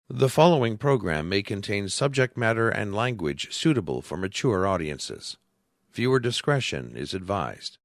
The following program may contain subject matter and language suitable for mature audiences. Viewer discretion is advised.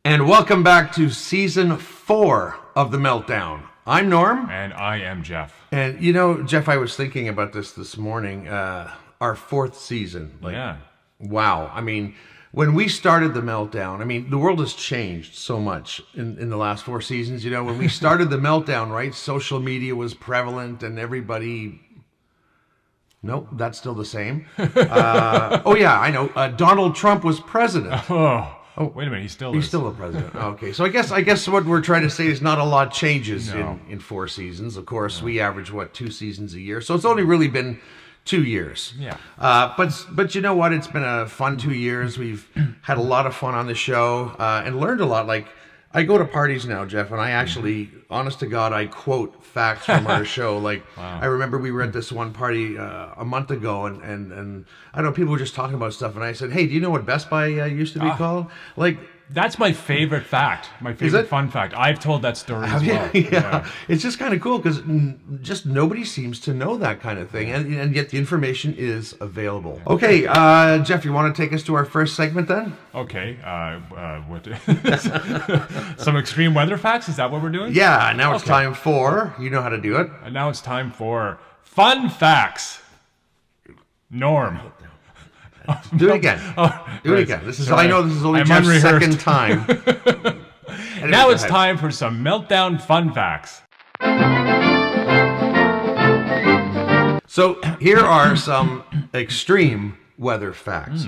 And welcome back to Season 4 of The Meltdown. I'm Norm. And I am Jeff. And you know, Jeff, I was thinking about this morning. Our fourth season. Yeah. Wow. I mean, when we started The Meltdown, I mean, the world has changed so much in the last 4 seasons. You know, when we started The Meltdown, right, social media was prevalent and everybody... Nope, that's still the same. Oh, yeah, I know. Donald Trump was president. Oh, wait a minute. He's still the president. Okay, so I guess what we're trying to say is not a lot changes in 4 seasons. Of course, we average 2 seasons a year, so it's only really been 2 years. Yeah. But you know what? It's been a fun 2 years. We've had a lot of fun on the show and learned a lot. Like, I go to parties now, Jeff, and I actually, honest to God, I quote facts from our show. Like, wow. I remember we were at this one party a month ago, and I don't know, people were just talking about stuff, and I said, hey, do you know what Best Buy used to be called? Like, that's my favorite fact. My favorite fun fact. I've told that story as well. Yeah. It's just kind of cool because just nobody seems to know that kind of thing, and yet the information is available. Okay, Jeff, you want to take us to our first segment then? Okay. What? Some extreme weather facts? Is that what we're doing? Yeah. Now it's time for. You know how to do it. And now it's time for fun facts. Norm. Do it again. Do it again. This is. I know this is only Jeff's second time. Anyway, now it's time for some Meltdown fun facts. So here are some extreme weather facts.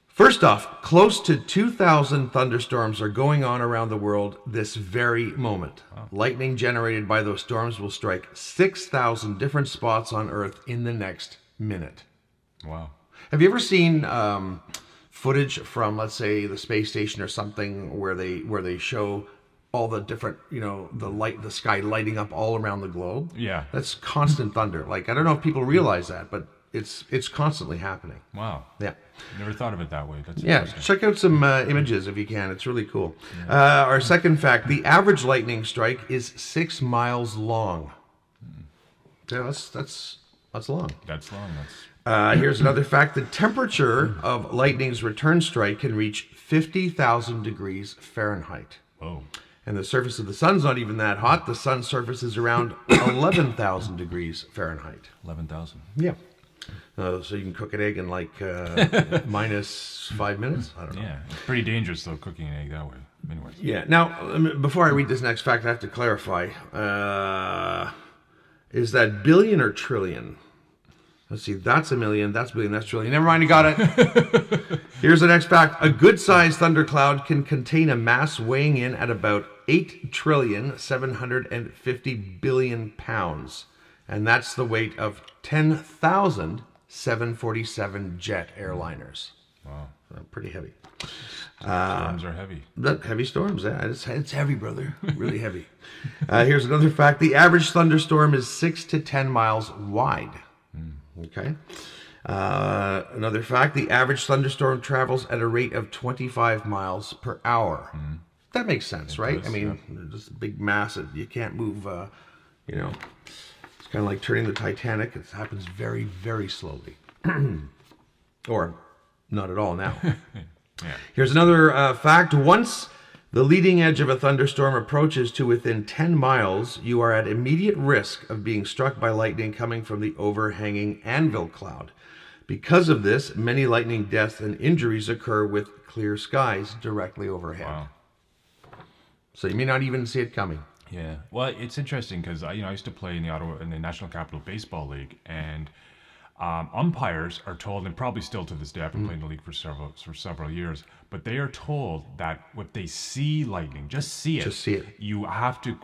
First off, close to 2,000 thunderstorms are going on around the world this very moment. Wow. Lightning generated by those storms will strike 6,000 different spots on Earth in the next minute. Wow. Have you ever seen footage from, let's say, the space station or something where they show all the different, the sky lighting up all around the globe? Yeah. That's constant thunder. Like, I don't know if people realize that, but it's constantly happening. Wow. Yeah. Never thought of it that way. That's interesting. Check out some images if you can. It's really cool. Yeah. Our second fact, the average lightning strike is 6 miles long. Yeah, that's long. That's long. Here's another fact. The temperature of lightning's return strike can reach 50,000 degrees Fahrenheit. Oh. And the surface of the sun's not even that hot. The sun's surface is around 11,000 degrees Fahrenheit. 11,000. Yeah. So you can cook an egg in like minus 5 minutes? I don't know. Yeah. It's pretty dangerous, though, cooking an egg that way. Anyways. Yeah. Now, before I read this next fact, I have to clarify. Is that billion or trillion? Let's see, that's a million, that's billion, that's trillion. Never mind, you got it. Here's the next fact. A good-sized thundercloud can contain a mass weighing in at about 8,750 billion pounds. And that's the weight of 10,000 747 jet airliners. Wow. Pretty heavy. Storms are heavy. Heavy storms, yeah. It's heavy, brother. Really heavy. Here's another fact. The average thunderstorm is 6 to 10 miles wide. Okay. Another fact, the average thunderstorm travels at a rate of 25 miles per hour. That makes sense, right? Does, I mean, just a big mass, you can't move, it's kind of like turning the Titanic. It happens very, very slowly. Or not at all now. Yeah. Here's another fact. Once the leading edge of a thunderstorm approaches to within 10 miles, you are at immediate risk of being struck by lightning coming from the overhanging anvil cloud. Because of this, many lightning deaths and injuries occur with clear skies directly overhead. Wow. So you may not even see it coming. Yeah. Well, it's interesting because I used to play in the National Capital Baseball League, and umpires are told, and probably still to this day, I've been playing the league for several years, but they are told that if they see lightning, just see it. You have to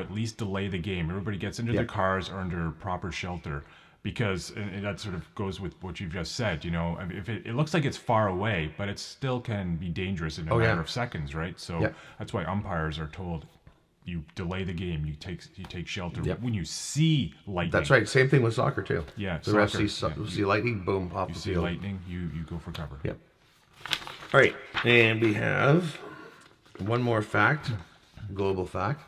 at least delay the game. Everybody gets into their cars or under proper shelter, because and that sort of goes with what you've just said. I mean, if it looks like it's far away, but it still can be dangerous in a matter of seconds, right? So that's why umpires are told, you delay the game. You take shelter when you see lightning. That's right. Same thing with soccer too. Yeah, the ref see lightning, boom, off the field. You see lightning, you go for cover. Yep. All right, and we have one more fact, global fact.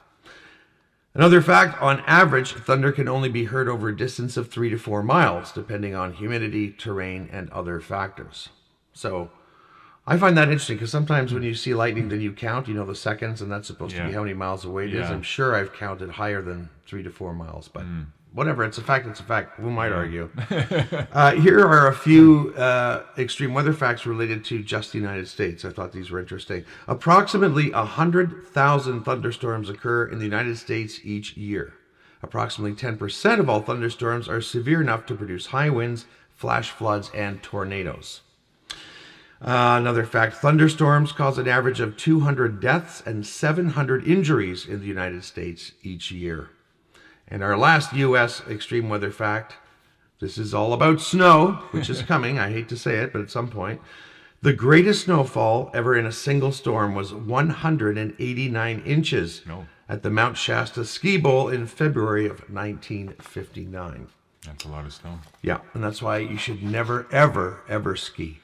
Another fact: on average, thunder can only be heard over a distance of 3 to 4 miles, depending on humidity, terrain, and other factors. So I find that interesting, because sometimes when you see lightning, then you count, the seconds, and that's supposed to be how many miles away it is. I'm sure I've counted higher than 3 to 4 miles, but whatever. It's a fact. It's a fact. Who might argue? Here are a few extreme weather facts related to just the United States. I thought these were interesting. Approximately 100,000 thunderstorms occur in the United States each year. Approximately 10% of all thunderstorms are severe enough to produce high winds, flash floods, and tornadoes. Another fact: thunderstorms cause an average of 200 deaths and 700 injuries in the United States each year. And our last U.S. extreme weather fact: this is all about snow, which is coming. I hate to say it, but at some point. The greatest snowfall ever in a single storm was 189 inches at the Mount Shasta Ski Bowl in February of 1959. That's a lot of snow. Yeah, and that's why you should never, ever, ever ski.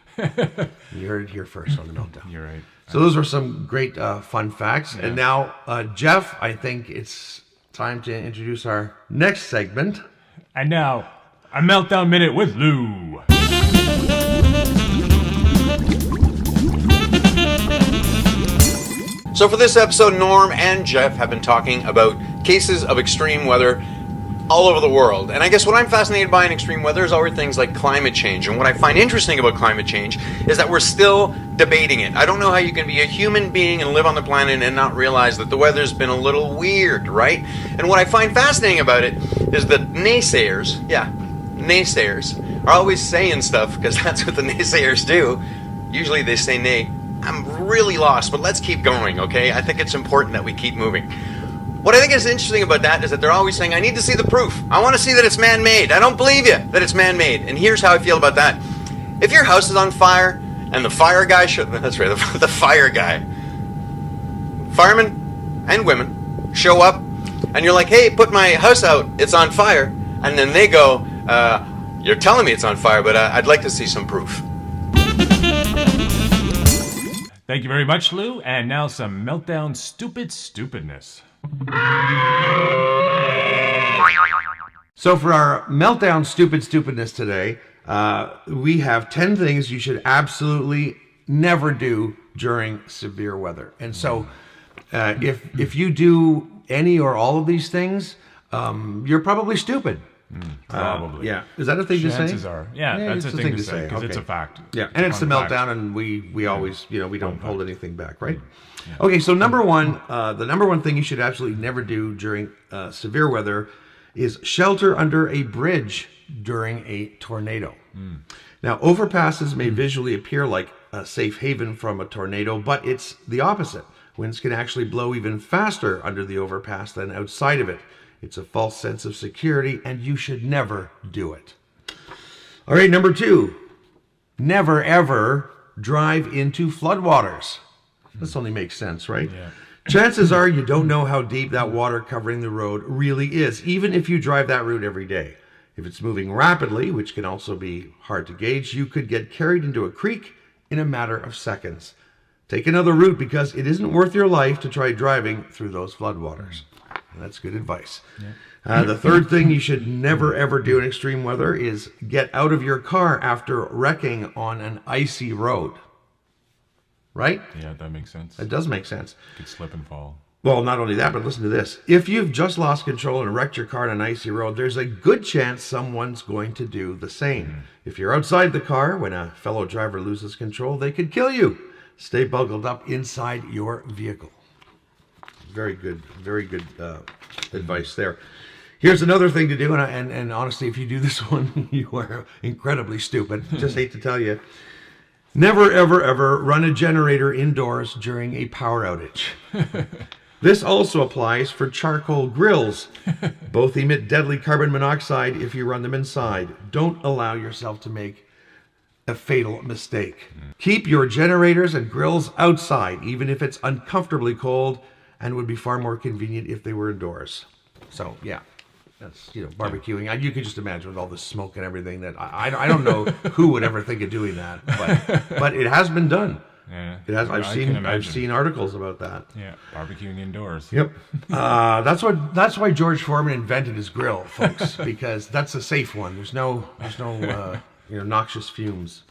You heard it here first on the Meltdown. You're right. So those were some great fun facts. And now, Jeff, I think it's time to introduce our next segment. And now, a Meltdown Minute with Lou. So for this episode, Norm and Jeff have been talking about cases of extreme weather all over the world. And I guess what I'm fascinated by in extreme weather is always things like climate change. And what I find interesting about climate change is that we're still debating it. I don't know how you can be a human being and live on the planet and not realize that the weather's been a little weird, right? And what I find fascinating about it is that naysayers, are always saying stuff, because that's what the naysayers do. Usually they say, nay, I'm really lost, but let's keep going, okay? I think it's important that we keep moving. What I think is interesting about that is that they're always saying, I need to see the proof. I want to see that it's man-made. I don't believe you that it's man-made. And here's how I feel about that. If your house is on fire and the fire guy the fire guy, firemen and women show up and you're like, hey, put my house out. It's on fire. And then they go, you're telling me it's on fire, but I'd like to see some proof. Thank you very much, Lou. And now some Meltdown Stupidness. So for our Meltdown Stupidness today, we have 10 things you should absolutely never do during severe weather. And so if you do any or all of these things, you're probably stupid. Probably. Yeah. Is that a thing Chances to say? Chances are. Yeah, that's a thing to say, because it's a fact. Yeah, and it's the Meltdown, and we always, we don't hold anything back, right? Yeah. Okay, so the number one thing you should absolutely never do during severe weather is shelter under a bridge during a tornado. Now, overpasses may visually appear like a safe haven from a tornado, but it's the opposite. Winds can actually blow even faster under the overpass than outside of it. It's a false sense of security, and you should never do it. All right, number 2, never ever drive into floodwaters. This only makes sense, right? Yeah. Chances are you don't know how deep that water covering the road really is, even if you drive that route every day. If it's moving rapidly, which can also be hard to gauge, you could get carried into a creek in a matter of seconds. Take another route, because it isn't worth your life to try driving through those floodwaters. That's good advice. Yeah. The third thing you should never, ever do in extreme weather is get out of your car after wrecking on an icy road. Right? Yeah, that makes sense. It does make sense. You could slip and fall. Well, not only that, but listen to this. If you've just lost control and wrecked your car on an icy road, there's a good chance someone's going to do the same. If you're outside the car when a fellow driver loses control, they could kill you. Stay buckled up inside your vehicle. Very good advice there. Here's another thing to do, and honestly, if you do this one, you are incredibly stupid. Just hate to tell you. Never, ever, ever run a generator indoors during a power outage. This also applies for charcoal grills. Both emit deadly carbon monoxide if you run them inside. Don't allow yourself to make a fatal mistake. Keep your generators and grills outside, even if it's uncomfortably cold, and would be far more convenient if they were indoors. So, yeah. That's, barbecuing. You can just imagine with all the smoke and everything that I don't know who would ever think of doing that, but it has been done. Yeah, it has. I've seen articles about that. Yeah, barbecuing indoors. Yep. That's why George Foreman invented his grill, folks, because that's a safe one. There's no noxious fumes.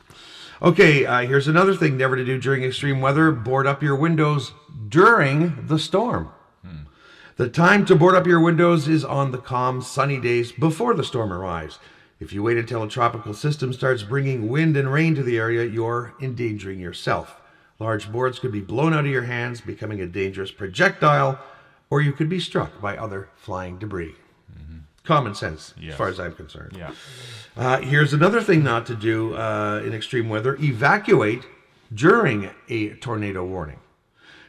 Okay, here's another thing never to do during extreme weather: board up your windows during the storm. The time to board up your windows is on the calm, sunny days before the storm arrives. If you wait until a tropical system starts bringing wind and rain to the area, you're endangering yourself. Large boards could be blown out of your hands, becoming a dangerous projectile, or you could be struck by other flying debris. Common sense, as far as I'm concerned. Yeah. Here's another thing not to do in extreme weather: evacuate during a tornado warning.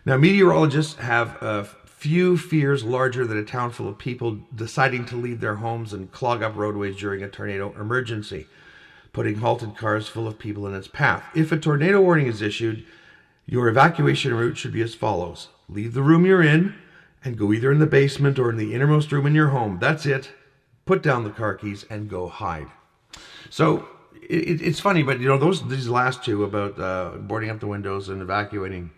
Now, meteorologists have few fears larger than a town full of people deciding to leave their homes and clog up roadways during a tornado emergency, putting halted cars full of people in its path. If a tornado warning is issued, your evacuation route should be as follows. Leave the room you're in and go either in the basement or in the innermost room in your home. That's it. Put down the car keys and go hide. So it's funny, but these last two about boarding up the windows and evacuating,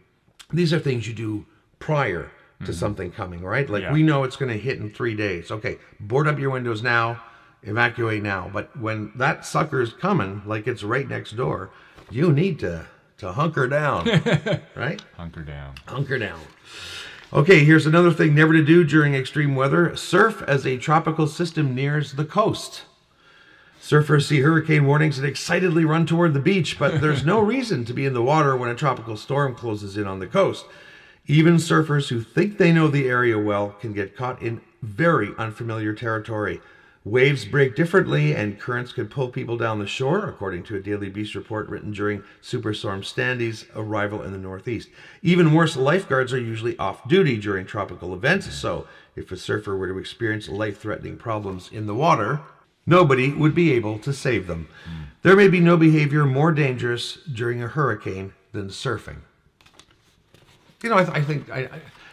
these are things you do prior to something coming, right? Like we know it's going to hit in 3 days. Okay, board up your windows now, evacuate now. But when that sucker's coming, like it's right next door, you need to hunker down, right? Hunker down. Hunker down. Okay, here's another thing never to do during extreme weather: surf as a tropical system nears the coast. Surfers see hurricane warnings and excitedly run toward the beach, but there's no reason to be in the water when a tropical storm closes in on the coast. Even surfers who think they know the area well can get caught in very unfamiliar territory. Waves break differently and currents can pull people down the shore, according to a Daily Beast report written during Superstorm Sandy's arrival in the Northeast. Even worse, lifeguards are usually off duty during tropical events, so if a surfer were to experience life-threatening problems in the water, nobody would be able to save them. There may be no behavior more dangerous during a hurricane than surfing. I think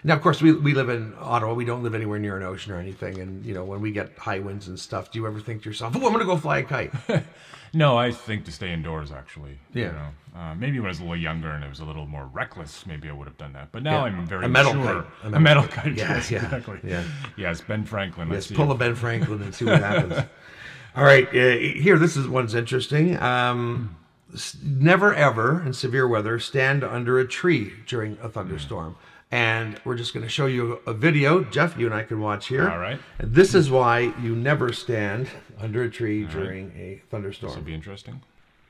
now, of course, we live in Ottawa. We don't live anywhere near an ocean or anything. And, when we get high winds and stuff, do you ever think to yourself, I'm going to go fly a kite? No, I think to stay indoors, actually. Yeah. Maybe when I was a little younger and it was a little more reckless, maybe I would have done that. But now I'm very metal mature. Kite. A metal kite. Yes, exactly. Yeah. Yes, Ben Franklin. Yes, pull a Ben Franklin and see what happens. All right, here, this one's interesting. Never ever, in severe weather, stand under a tree during a thunderstorm. And we're just going to show you a video. Jeff, you and I can watch here. All right. And this is why you never stand under a tree during a thunderstorm. This will be interesting.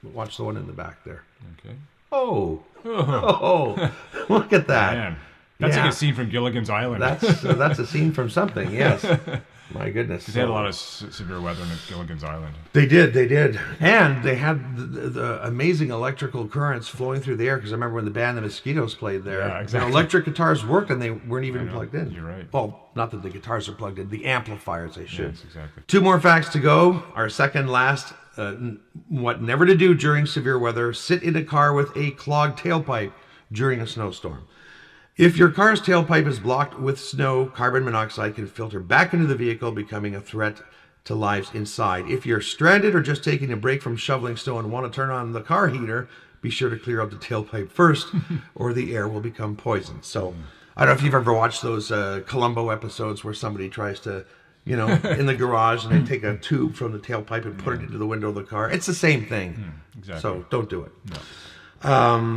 Watch the one in the back there. Okay. Oh, look at that. Man, that's like a scene from Gilligan's Island. That's a scene from something, yes. My goodness. They had a lot of severe weather in Gilligan's Island. They did. And they had the amazing electrical currents flowing through the air, because I remember when the band The Mosquitoes played there. Yeah, exactly. Electric guitars worked and they weren't even plugged in. You're right. Well, not that the guitars are plugged in, the amplifiers they should. Yes, exactly. 2 more facts to go. Our second last, what never to do during severe weather: sit in a car with a clogged tailpipe during a snowstorm. If your car's tailpipe is blocked with snow, carbon monoxide can filter back into the vehicle, becoming a threat to lives inside. If you're stranded or just taking a break from shoveling snow and want to turn on the car heater, be sure to clear out the tailpipe first, or the air will become poisoned. So, I don't know if you've ever watched those Columbo episodes where somebody tries to, in the garage, and they take a tube from the tailpipe and put it into the window of the car. It's the same thing. Exactly. So, don't do it. No.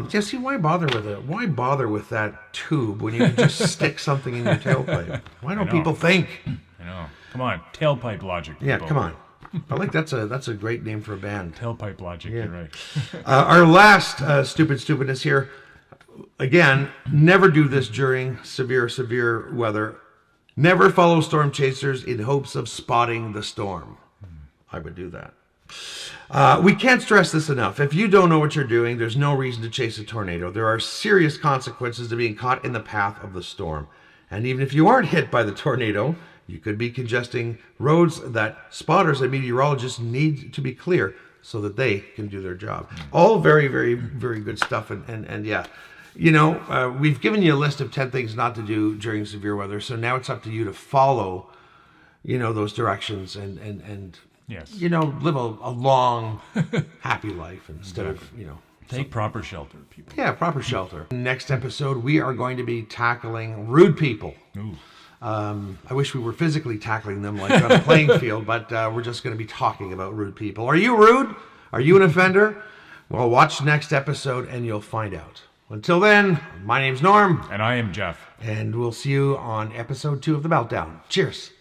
See, why bother with it? Why bother with that tube when you can just stick something in your tailpipe? Why don't people think? I know. Come on, tailpipe logic. Yeah, people. come on. I like that's a great name for a band. Tailpipe logic. Yeah. You're right. Our last stupidness here. Again, never do this during severe weather. Never follow storm chasers in hopes of spotting the storm. I would do that. We can't stress this enough. If you don't know what you're doing, there's no reason to chase a tornado. There are serious consequences to being caught in the path of the storm. And even if you aren't hit by the tornado, you could be congesting roads that spotters and meteorologists need to be clear so that they can do their job. All very, very, very good stuff. And yeah, you know, we've given you a list of 10 things not to do during severe weather. So now it's up to you to follow, you know, those directions and yes, you know, live a long, happy life instead of, you know. Take proper shelter, people. Yeah, proper shelter. Next episode, we are going to be tackling rude people. Ooh. I wish we were physically tackling them like on a playing field, but we're just going to be talking about rude people. Are you rude? Are you an offender? Well, watch next episode and you'll find out. Until then, my name's Norm. And I am Jeff. And we'll see you on episode 2 of The Meltdown. Cheers.